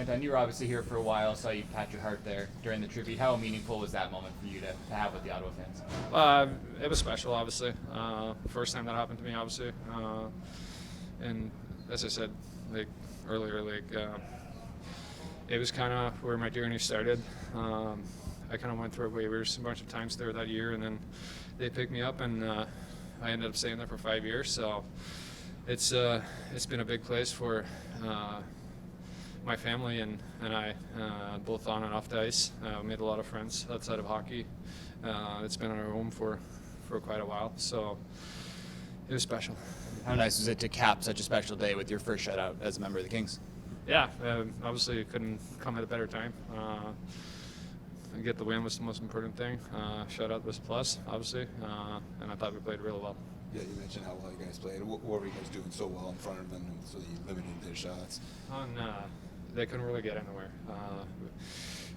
Anton, you were obviously here for a while, saw you pat your heart there during the tribute. How meaningful was that moment for you to have with the Ottawa fans? It was special, obviously. First time that happened to me, obviously. And as I said, like earlier, it was kind of where my journey started. I kind of went through waivers a bunch of times there that year, and then they picked me up, and I ended up staying there for 5 years. So it's been a big place for my family and I, both on and off the ice. Made a lot of friends outside of hockey. It's been our home for quite a while, so it was special. How nice was it to cap such a special day with your first shutout as a member of the Kings? Yeah, obviously it couldn't come at a better time. Get the win was the most important thing. Shutout was a plus, obviously, and I thought we played really well. Yeah, you mentioned how well you guys played. What were you guys doing so well in front of them, so you limited their shots? They couldn't really get anywhere.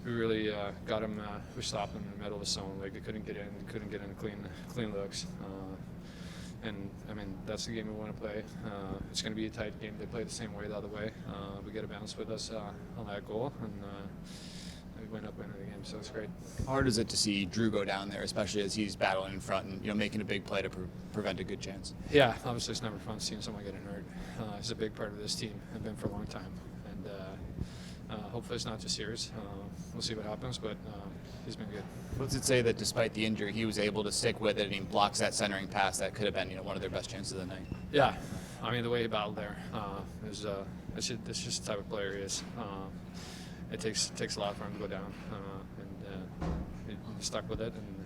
We really got them. We stopped them in the middle of the zone. Like they couldn't get in clean looks. And I mean that's the game we want to play. It's going to be a tight game. They play the same way the other way. We get a bounce with us on that goal, and we went up winning the game. So it's great. How hard is it to see Drew go down there, especially as he's battling in front and making a big play to prevent a good chance? Yeah, obviously it's never fun seeing someone getting hurt. He's a big part of this team. I've been for a long time, and hopefully it's not just yours. We'll see what happens, but he's been good. What's it say that despite the injury, he was able to stick with it and he blocks that centering pass that could have been one of their best chances of the night? Yeah, I mean the way he battled there is it's just the type of player he is. It takes a lot for him to go down, and he stuck with it and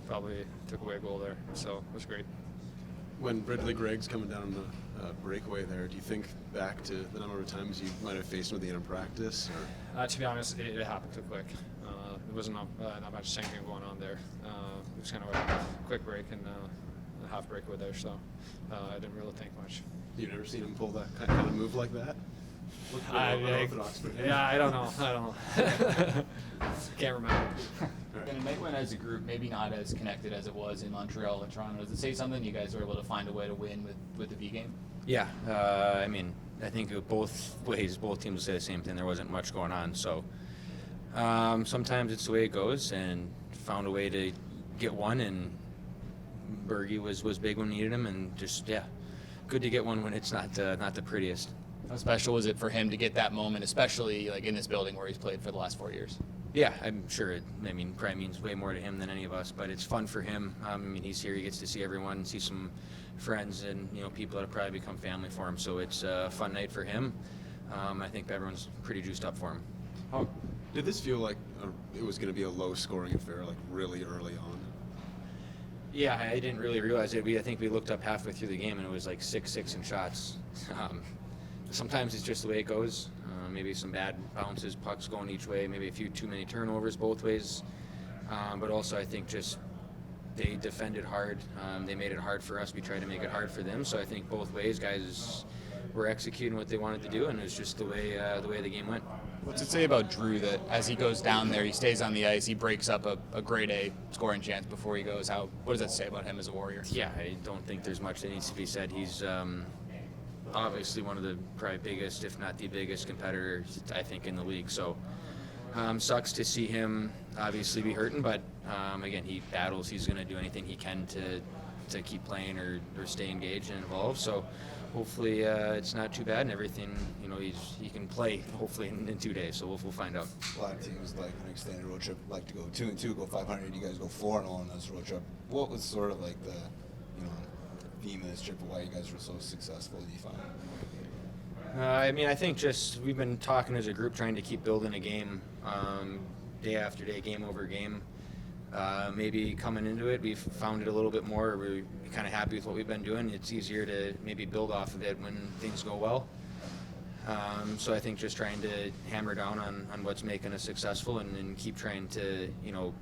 probably took away a goal there. So it was great. When Ridley Gregg's coming down the breakaway there, do you think back to the number of times you might have faced him at the end of practice? Or? To be honest, it happened too quick. There wasn't not much sinking going on there. It was kind of a quick break and a half breakaway there, so I didn't really think much. You've never seen him pull that kind of move like that? Yeah, I don't know. Can't remember. And a night when as a group, maybe not as connected as it was in Montreal or Toronto, does it say something? You guys were able to find a way to win with the V game? Yeah, I mean, I think both ways, both teams will say the same thing. There wasn't much going on, so sometimes it's the way it goes, and found a way to get one, and Bergie was big when we needed him, and just, yeah, good to get one when it's not the prettiest. How special was it for him to get that moment, especially like in this building where he's played for the last 4 years? Yeah, I'm sure probably means way more to him than any of us, but it's fun for him. I mean, he's here, he gets to see everyone, see some friends and, people that have probably become family for him, so it's a fun night for him. I think everyone's pretty juiced up for him. How did this feel like it was going to be a low-scoring affair, like really early on? Yeah, I didn't really realize it. I think we looked up halfway through the game, and it was like 6-6 in shots. Sometimes it's just the way it goes. Maybe some bad bounces, pucks going each way, maybe a few too many turnovers both ways. But also I think just they defended hard. They made it hard for us. We tried to make it hard for them. So I think both ways, guys were executing what they wanted to do, and it was just the way the game went. What's it say about Drew that as he goes down there, he stays on the ice, he breaks up a grade A scoring chance before he goes out? What does that say about him as a Warrior? Yeah, I don't think there's much that needs to be said. He's obviously one of the probably biggest, if not the biggest competitors, I think, in the league. So sucks to see him obviously be hurting, but again, he battles. He's going to do anything he can to keep playing or stay engaged and involved. So hopefully it's not too bad and everything. He can play hopefully in 2 days. So we'll find out. A lot of teams like an extended road trip like to go 2-2, go 500. You guys go 4-0 on this road trip. What was sort of like the theme of this trip, and why you guys were so successful? Do you find? I mean, I think just we've been talking as a group, trying to keep building a game day after day, game over game. Maybe coming into it, we've found it a little bit more. We're kind of happy with what we've been doing. It's easier to maybe build off of it when things go well. So I think just trying to hammer down on what's making us successful and keep trying to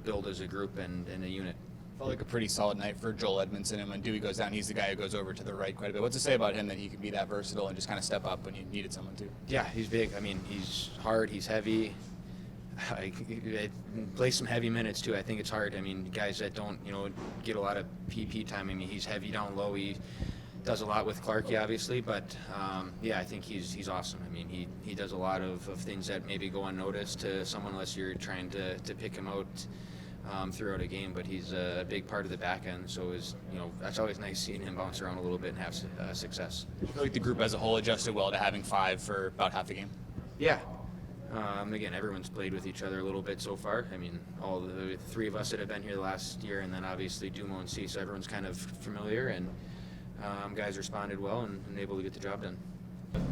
build as a group and a unit. Felt like a pretty solid night for Joel Edmondson, and when Dewey goes down, he's the guy who goes over to the right quite a bit. What's it say about him that he can be that versatile and just kind of step up when you needed someone to? Yeah, he's big. I mean, he's hard, he's heavy. I play some heavy minutes too. I think it's hard. I mean, guys that don't, get a lot of PP time. I mean, he's heavy down low. does a lot with Clarkie, obviously, but yeah, I think he's awesome. I mean, he does a lot of things that maybe go unnoticed to someone unless you're trying to pick him out throughout a game. But he's a big part of the back end, so that's always nice seeing him bounce around a little bit and have success. I feel like the group as a whole adjusted well to having 5 for about half the game. Yeah. Again, everyone's played with each other a little bit so far. I mean, all the 3 of us that have been here the last year, and then obviously Dumo and C, so everyone's kind of familiar, and guys responded well and able to get the job done.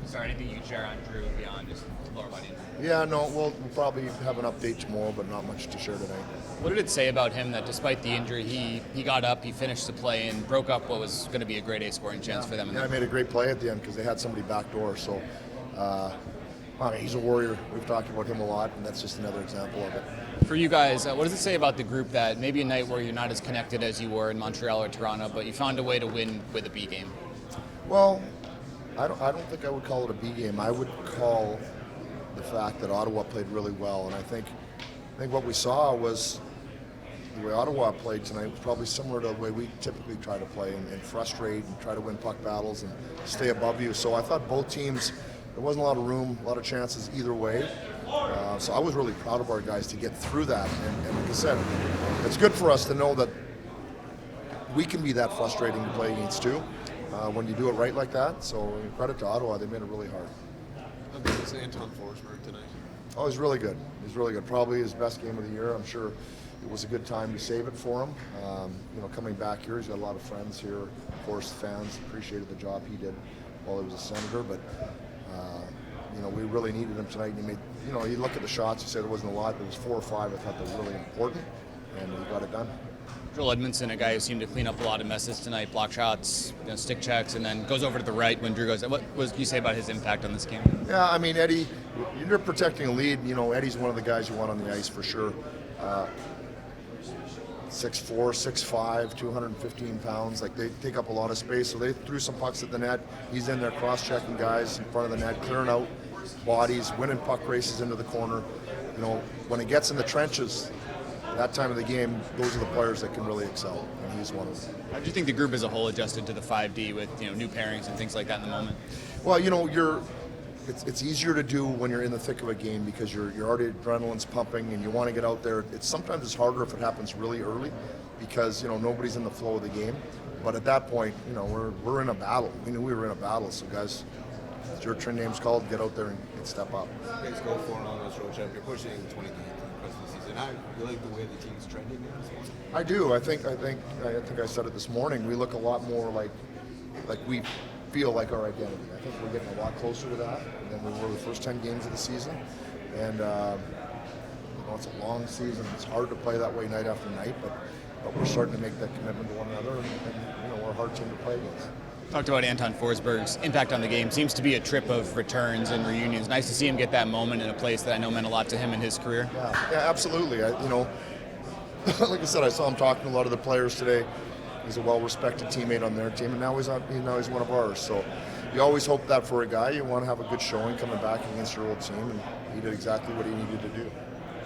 Sorry, anything you can share on Drew beyond just lower body injury? Yeah, no, we'll probably have an update tomorrow, but not much to share tonight. What did it say about him that despite the injury, he got up, he finished the play, and broke up what was going to be a grade A scoring chance for them? Yeah, I made a great play at the end because they had somebody backdoor. So, I mean, he's a warrior. We've talked about him a lot, and that's just another example of it. For you guys, what does it say about the group that maybe a night where you're not as connected as you were in Montreal or Toronto, but you found a way to win with a B game? Well, I don't think I would call it a B game. I would call the fact that Ottawa played really well, and I think what we saw was the way Ottawa played tonight was probably similar to the way we typically try to play and frustrate and try to win puck battles and stay above you. So I thought both teams, there wasn't a lot of room, a lot of chances either way. So I was really proud of our guys to get through that. And like I said, it's good for us to know that we can be that frustrating to play against too when you do it right like that. So credit to Ottawa, they made it really hard. How good was Anton Forsberg tonight? Oh, he's really good. He's really good. Probably his best game of the year. I'm sure it was a good time to save it for him. Coming back here, he's got a lot of friends here. Of course, fans appreciated the job he did while he was a Senator. But we really needed him tonight. And he made. You look at the shots. He said it wasn't a lot, but it was 4 or 5. I thought they were really important, and he got it done. Joel Edmondson, a guy who seemed to clean up a lot of messes tonight, block shots, stick checks, and then goes over to the right when Drew goes. What was you say about his impact on this game? Yeah, I mean, Eddie, you're protecting a lead. Eddie's one of the guys you want on the ice for sure. 6'4", 6'5", 215 pounds. Like, they take up a lot of space, so they threw some pucks at the net. He's in there cross-checking guys in front of the net, clearing out bodies, winning puck races into the corner. When it gets in the trenches, that time of the game, those are the players that can really excel, and he's one of them. How do you think the group as a whole adjusted to the 5D with new pairings and things like that in the moment? Well, it's easier to do when you're in the thick of a game because you're already adrenaline's pumping and you want to get out there. Sometimes it's harder if it happens really early because nobody's in the flow of the game. But at that point, we're in a battle. We knew we were in a battle, so guys, it's your turn, name's called. Get out there and step up. You guys go 4-0 on this road trip. You're pushing 20 games in the rest of the season. How do you like the way the team's trending this morning? I do. I think I said it this morning. We look a lot more like we feel like our identity. I think we're getting a lot closer to that than we were the first 10 games of the season. And it's a long season. It's hard to play that way night after night, but we're starting to make that commitment to one another, and we're a hard team to play against. Talked about Anton Forsberg's impact on the game. Seems to be a trip of returns and reunions. Nice to see him get that moment in a place that I know meant a lot to him in his career. Yeah, absolutely. Like I said, I saw him talking to a lot of the players today. He's a well-respected teammate on their team, and now he's one of ours. So you always hope that for a guy. You want to have a good showing coming back against your old team, and he did exactly what he needed to do.